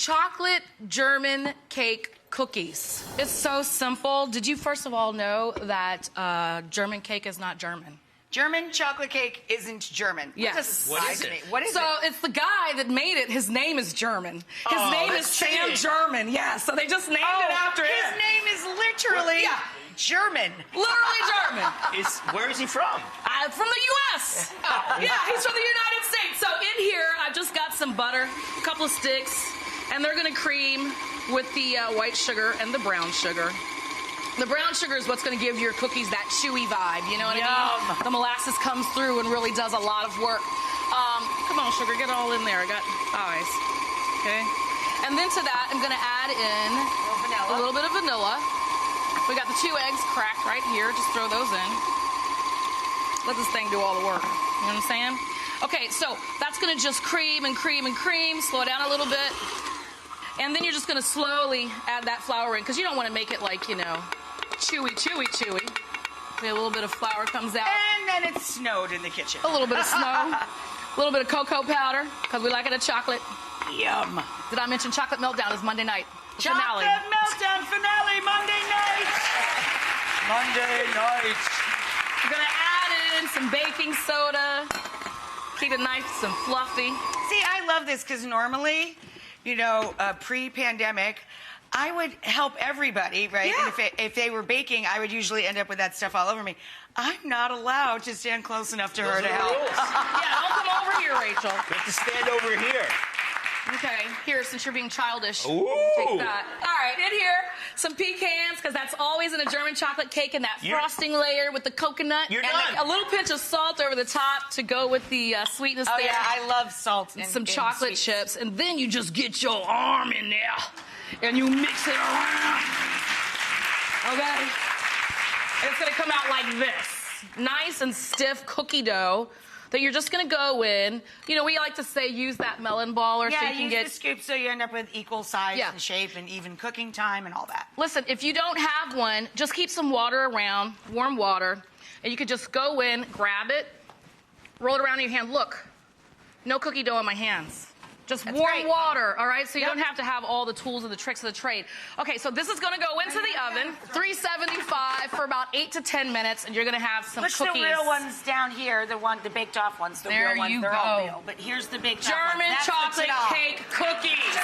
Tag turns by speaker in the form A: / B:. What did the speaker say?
A: chocolate German cake cookies. It's so simple. Did you first of all know that German cake is not German?
B: German chocolate cake isn't German.
A: Yes.
C: What is it?
B: What is it?
A: So it's the guy that made it. His name is German. His name is Sam German. Yeah. So they just named it after him.
B: His name is literally German.
A: Literally German.
C: Where is he from?
A: From the U.S. Yeah, he's from the United States. So in here, I've just got some butter, a couple of sticks, and they're going to cream with the white sugar and the brown sugar. The brown sugar is what's going to give your cookies that chewy vibe, you know what I mean? The molasses comes through and really does a lot of work. Come on, sugar, get it all in there. I got eyes. Okay? And then to that, I'm going to add in a little bit of vanilla. We got the 2 eggs cracked right here. Just throw those in. Let this thing do all the work. You know what I'm saying? Okay, so that's going to just cream and cream and cream. Slow it down a little bit. And then you're just going to slowly add that flour in, because you don't want to make it like, you know, chewy. A little bit of flour comes out.
B: And then it snowed in the kitchen.
A: A little bit of snow. A little bit of cocoa powder, because we like it a chocolate.
B: Yum.
A: Did I mention Chocolate Meltdown is Monday night?
B: Chocolate Meltdown finale Monday night. Monday night.
A: We're going to add in some baking soda. Keep it nice and fluffy.
B: See, I love this because normally, you know, pre-pandemic, I would help everybody, right?
A: Yeah.
B: And if they were baking, I would usually end up with that stuff all over me. I'm not allowed to stand close enough to her to help.
A: Yeah, don't come over here, Rachel.
C: You have to stand over here.
A: Okay, here, since you're being childish,
C: Ooh.
A: take that. All right, in here, some pecans, because that's always in a German chocolate cake, and that frosting layer with the coconut.
C: You're
A: and
C: done.
A: a little pinch of salt over the top to go with the sweetness there.
B: Oh, yeah, I love salt.
A: Some chocolate chips, and then you just get your arm in there, and you mix it around. Okay? And it's going to come out like this. Nice and stiff cookie dough that you're just going to go in. You know, we like to say use that melon baller so you can get...
B: the scoop so you end up with equal size and shape and even cooking time and all that.
A: Listen, if you don't have one, just keep some water around, warm water, and you could just go in, grab it, roll it around in your hand. Look, no cookie dough in my hands. Just warm water, all right? So you don't have to have all the tools and the tricks of the trade. Okay, so this is going to go into the oven, 375 for about 8 to 10 minutes, and you're going to have some
B: Push
A: cookies.
B: the real ones down here, the baked off ones, the real ones. They're all real. But here's the baked off ones.
A: German chocolate cake cookies.